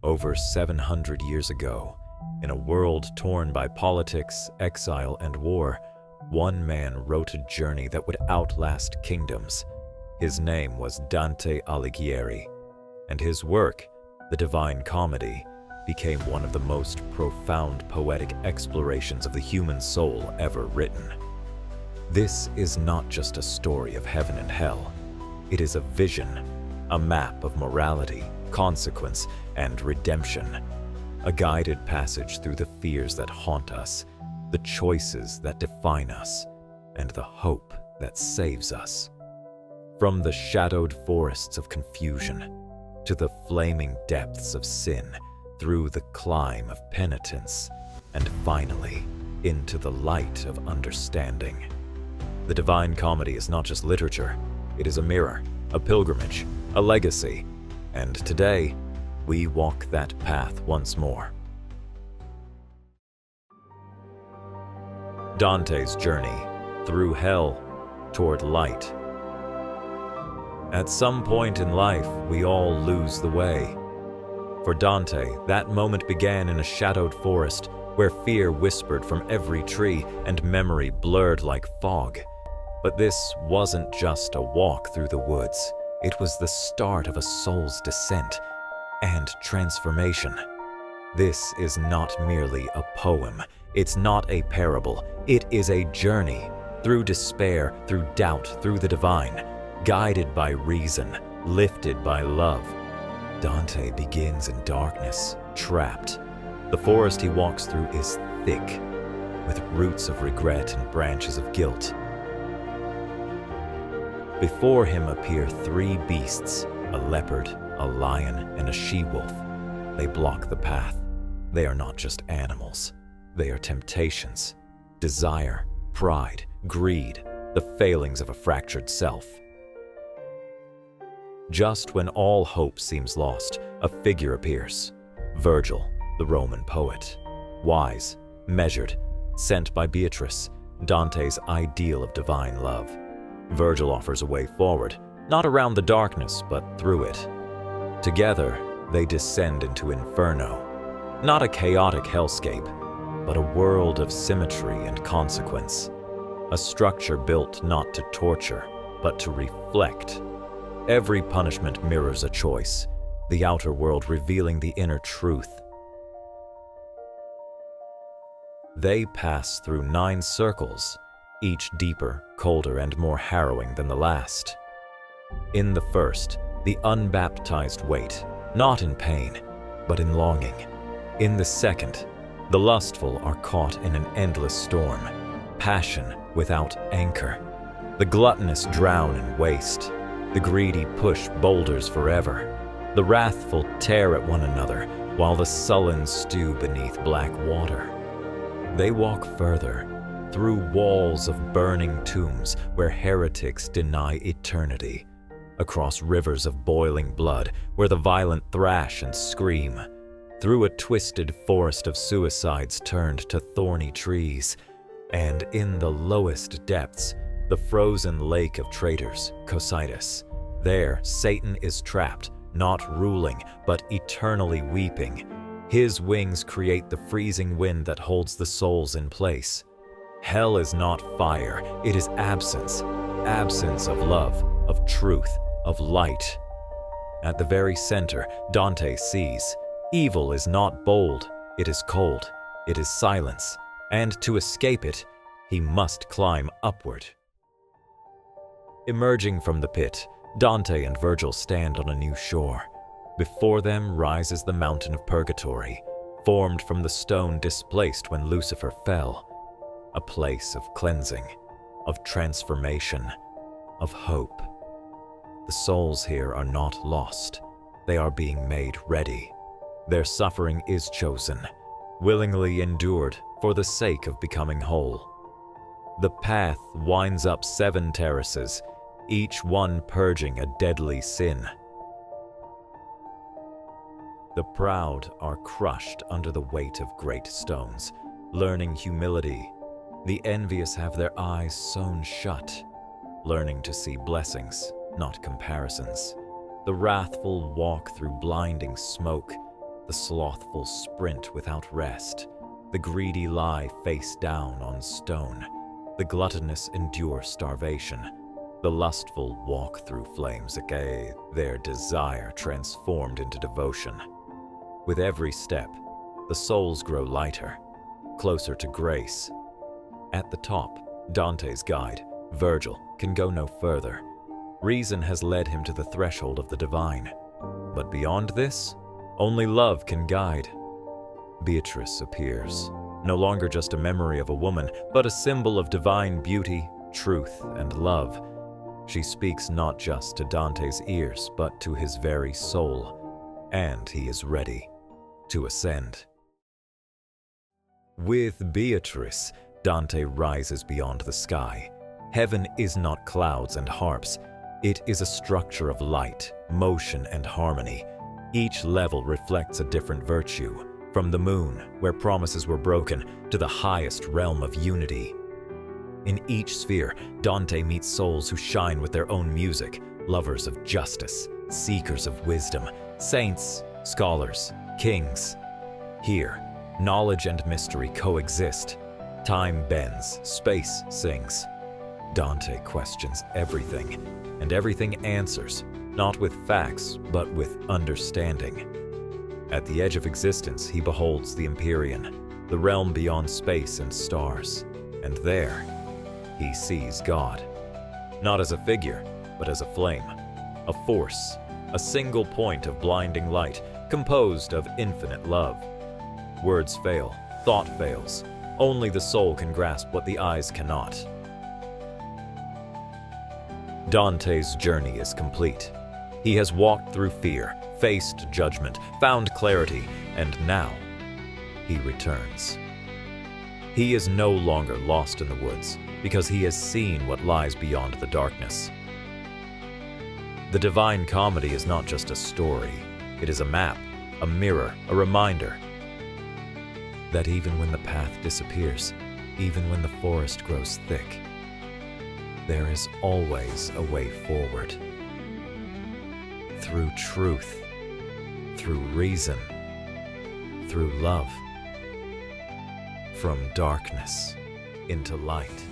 Over 700 years ago, in a world torn by politics, exile, and war, one man wrote a journey that would outlast kingdoms. His name was Dante Alighieri, and his work, the Divine Comedy, became one of the most profound poetic explorations of the human soul ever written. This is not just a story of heaven and hell. It is a vision, a map of morality, consequence, and redemption. A guided passage through the fears that haunt us, the choices that define us, and the hope that saves us. From the shadowed forests of confusion to the flaming depths of sin, through the climb of penitence, and finally into the light of understanding. The Divine Comedy is not just literature, it is a mirror, a pilgrimage, a legacy, and today we walk that path once more. Dante's journey through hell toward light. At some point in life, we all lose the way. For Dante, that moment began in a shadowed forest where fear whispered from every tree and memory blurred like fog. But this wasn't just a walk through the woods. It was the start of a soul's descent and transformation. This is not merely a poem. It's not a parable. It is a journey through despair, through doubt, through the divine, guided by reason, lifted by love. Dante begins in darkness, trapped. The forest he walks through is thick, with roots of regret and branches of guilt. Before him appear three beasts, a leopard, a lion, and a she-wolf. They block the path. They are not just animals. They are temptations, desire, pride, greed, the failings of a fractured self. Just when all hope seems lost, a figure appears. Virgil, the Roman poet. Wise, measured, sent by Beatrice, Dante's ideal of divine love. Virgil offers a way forward, not around the darkness, but through it. Together, they descend into Inferno, not a chaotic hellscape, but a world of symmetry and consequence. A structure built not to torture, but to reflect. Every punishment mirrors a choice, the outer world revealing the inner truth. They pass through 9 circles, each deeper, colder, and more harrowing than the last. In the first, the unbaptized wait, not in pain, but in longing. In the second, the lustful are caught in an endless storm, passion without anchor. The gluttonous drown in waste. The greedy push boulders forever. The wrathful tear at one another, while the sullen stew beneath black water. They walk further, through walls of burning tombs where heretics deny eternity, across rivers of boiling blood where the violent thrash and scream, through a twisted forest of suicides turned to thorny trees, and in the lowest depths, the frozen lake of traitors, Cocytus. There, Satan is trapped, not ruling, but eternally weeping. His wings create the freezing wind that holds the souls in place. Hell is not fire, it is absence. Absence of love, of truth, of light. At the very center, Dante sees, evil is not bold, it is cold, it is silence, and to escape it, he must climb upward. Emerging from the pit, Dante and Virgil stand on a new shore. Before them rises the mountain of Purgatorio, formed from the stone displaced when Lucifer fell. A place of cleansing, of transformation, of hope. The souls here are not lost. They are being made ready. Their suffering is chosen, willingly endured for the sake of becoming whole. The path winds up 7 terraces, each one purging a deadly sin. The proud are crushed under the weight of great stones, learning humility. The envious have their eyes sewn shut, learning to see blessings, not comparisons. The wrathful walk through blinding smoke, the slothful sprint without rest, the greedy lie face down on stone, the gluttonous endure starvation, the lustful walk through flames again, their desire transformed into devotion. With every step, the souls grow lighter, closer to grace. At the top, Dante's guide, Virgil, can go no further. Reason has led him to the threshold of the divine. But beyond this, only love can guide. Beatrice appears, no longer just a memory of a woman, but a symbol of divine beauty, truth, and love. She speaks not just to Dante's ears, but to his very soul, and he is ready to ascend. With Beatrice, Dante rises beyond the sky. Heaven is not clouds and harps. It is a structure of light, motion, and harmony. Each level reflects a different virtue, from the moon, where promises were broken, to the highest realm of unity. In each sphere, Dante meets souls who shine with their own music, lovers of justice, seekers of wisdom, saints, scholars, kings. Here, knowledge and mystery coexist. Time bends, space sings. Dante questions everything, and everything answers, not with facts, but with understanding. At the edge of existence, he beholds the Empyrean, the realm beyond space and stars, and there, he sees God. Not as a figure, but as a flame, a force, a single point of blinding light, composed of infinite love. Words fail, thought fails. Only the soul can grasp what the eyes cannot. Dante's journey is complete. He has walked through fear, faced judgment, found clarity, and now he returns. He is no longer lost in the woods because he has seen what lies beyond the darkness. The Divine Comedy is not just a story. It is a map, a mirror, a reminder that even when the path disappears, even when the forest grows thick, there is always a way forward. Through truth, through reason, through love, from darkness into light.